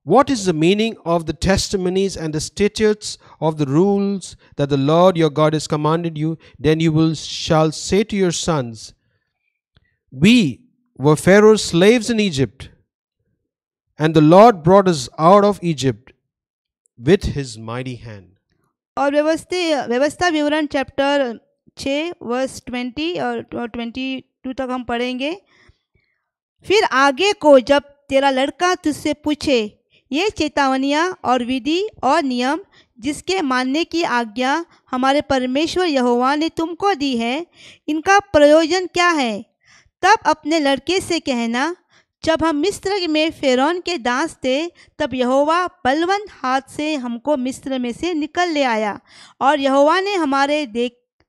what is the meaning of the testimonies and the statutes of the rules that the Lord your God has commanded you, then you shall say to your sons, we were Pharaoh's slaves in Egypt, and the Lord brought us out of Egypt with His mighty hand. और व्यवस्था विवरण chapter 6 verse 20 और 22 तक हम पढ़ेंगे। फिर आगे को जब तेरा लड़का तुझसे पूछे, ये चेतावनियाँ और विधि और नियम जिसके मानने की आज्ञा हमारे परमेश्वर यहोवा ने तुमको दी है, इनका प्रयोजन क्या है, तब अपने लड़के से कहना, जब हम मिस्र में फ़िरौन के दास थे, तब यहोवा बलवंत हाथ से हमको मिस्र में से निकल ले आया, और यहोवा ने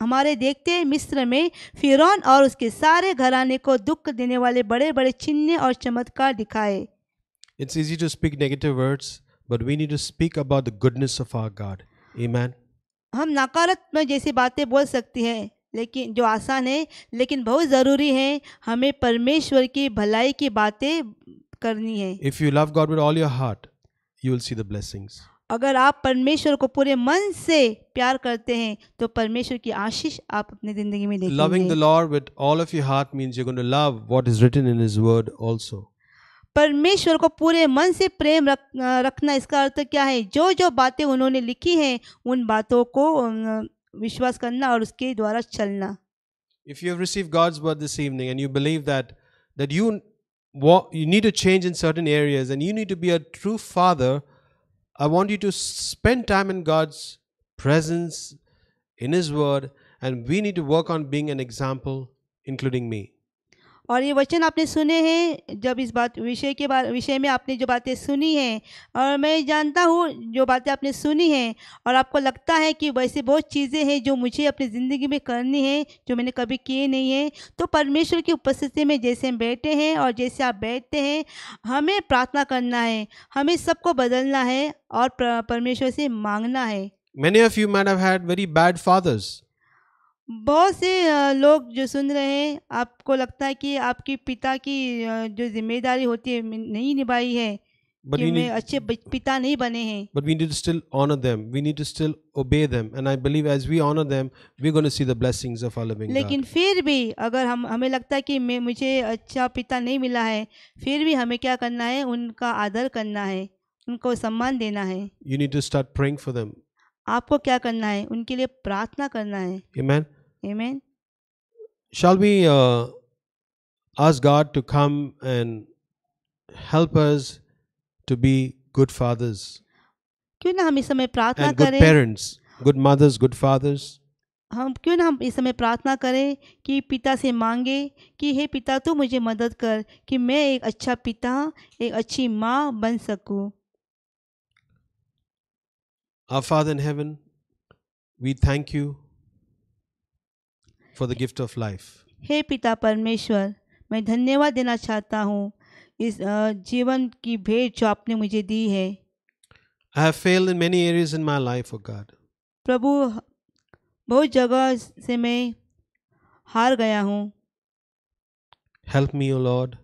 हमारे देखते मिस्र में फ़िरौन और उसके सारे घराने को दुख देने वाले बड़े बड़े चिन्ह और चमत्कार दिखाए। It's easy to speak negative words, but we need to speak about the goodness of our God. Amen. हम नकारात्मक जैसी बातें बोल सकते हैं, लेकिन जो आसान है, लेकिन बहुत ज़रूरी है हमें परमेश्वर की भलाई की बातें करनी है। If you love God with all your heart, you will see the blessings. अगर आप परमेश्वर को पूरे मन से प्यार करते हैं तो परमेश्वर की आशीष आप अपनी ज़िंदगी में Loving the देखेंगे। Lord with all of your heart means you're going to love what is written in His Word also. परमेश्वर को पूरे मन से प्रेम रखना, इसका अर्थ क्या है? जो जो बातें उन्होंने लिखी हैं उन बातों को विश्वास करना और उसके द्वारा चलना। If you have received God's word this evening and you believe that you need to change in certain areas and you need to be a true father, I want you to spend time in God's presence, in His word, and we need to work on being an example, including me. और ये वचन आपने सुने हैं, जब इस विषय में आपने जो बातें सुनी हैं, और मैं जानता हूँ जो बातें आपने सुनी हैं और आपको लगता है कि वैसे बहुत चीज़ें हैं जो मुझे अपनी ज़िंदगी में करनी है जो मैंने कभी किए नहीं है, तो परमेश्वर की उपस्थिति में जैसे हम बैठे हैं और जैसे आप बैठते हैं, हमें प्रार्थना करना है, हमें सबको बदलना है और परमेश्वर से मांगना है। Many of you might have had very bad fathers. बहुत से लोग जो सुन रहे हैं, आपको लगता है कि आपके पिता की जो जिम्मेदारी होती है नहीं निभाई है, But कि we मैं need, अच्छे पिता नहीं बने हैं। but we need to still honor them. We need to still obey them. And I believe as we honor them, we're going to see the blessings of our living लेकिन God. फिर भी अगर हमें लगता है कि मुझे अच्छा पिता नहीं मिला है, फिर भी हमें क्या करना है? उनका आदर करना है, उनको सम्मान देना है। You need to start praying for them. आपको क्या करना है? उनके लिए प्रार्थना करना है। Amen. आमीन। Shall we ask God to come and help us to be good fathers क्यों ना हम इस समय प्रार्थना and good करें, parents, good mothers, good fathers? क्यों ना हम इस समय प्रार्थना करें कि पिता से मांगे कि हे पिता, तू मुझे मदद कर कि मैं एक अच्छा पिता, एक अच्छी माँ बन सकूं। Our Father in heaven, we thank you for the gift of life. हे पिता परमेश्वर, मैं धन्यवाद देना चाहता हूँ इस जीवन की भेंट जो आपने मुझे दी है। I have failed in many areas in my life, oh God. प्रभु, बहुत जगह से मैं हार गया हूँ, Help me, O Lord,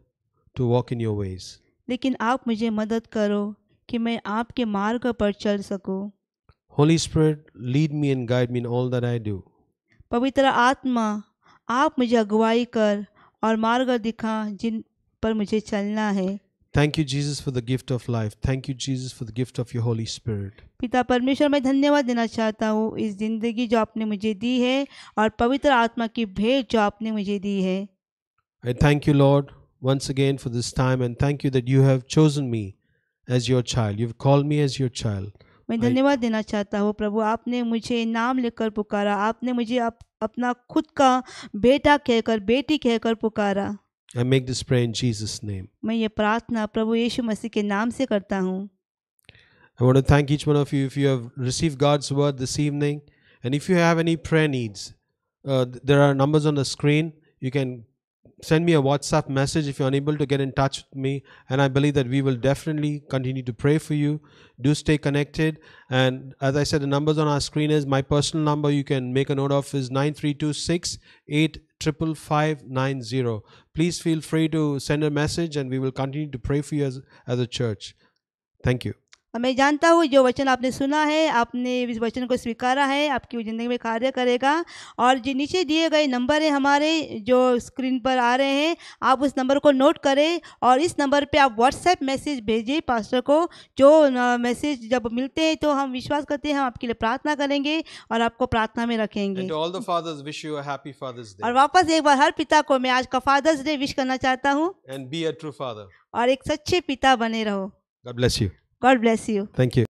to walk in your ways. लेकिन आप मुझे मदद करो कि मैं आपके मार्ग पर चल सकूं। Holy Spirit, lead me and guide me in all that I do. पवित्र आत्मा, आप मुझे अगुवाई कर और मार्ग दिखा जिन पर मुझे चलना है। Thank you, Jesus, for the gift of life. Thank you, Jesus, for the gift of your Holy Spirit. पिता परमेश्वर, मैं धन्यवाद देना चाहता हूँ इस ज़िंदगी जो आपने मुझे दी है और पवित्र आत्मा की भेंट जो आपने मुझे दी है। I thank you, Lord, once again for this time, and thank you that you have chosen me as your child. You've called me as your child. मैं धन्यवाद देना चाहता हूँ प्रभु, आपने मुझे नाम लेकर पुकारा, आपने मुझे अपना खुद का बेटा कहकर, बेटी कहकर पुकारा। I make this prayer in Jesus' name. मैं ये प्रार्थना प्रभु यीशु मसीह के नाम से करता हूँ। I want to thank each one of you if you have received God's word this evening, and if you have any prayer needs, there are numbers on the screen. You can send me a WhatsApp message if you're unable to get in touch with me, and I believe that we will definitely continue to pray for you. Do stay connected, and as I said, the numbers on our screen is my personal number. You can make a note of is 9326855590. Please feel free to send a message, and we will continue to pray for you as a church. Thank you. मैं जानता हूँ जो वचन आपने सुना है, आपने इस वचन को स्वीकारा है, आपकी ज़िंदगी में कार्य करेगा। और जो नीचे दिए गए नंबर है हमारे जो स्क्रीन पर आ रहे हैं, आप उस नंबर को नोट करें और इस नंबर पे आप व्हाट्सएप मैसेज भेजिए पास्टर को। जो मैसेज जब मिलते हैं तो हम विश्वास करते हैं हम आपके लिए प्रार्थना करेंगे और आपको प्रार्थना में रखेंगे। And to all the fathers, wish you a happy Father's Day. और वापस एक बार हर पिता को मैं आज का फादर्स डे विश करना चाहता हूँ And be a true father. और एक सच्चे पिता बने रहो। God bless you. God bless you. Thank you.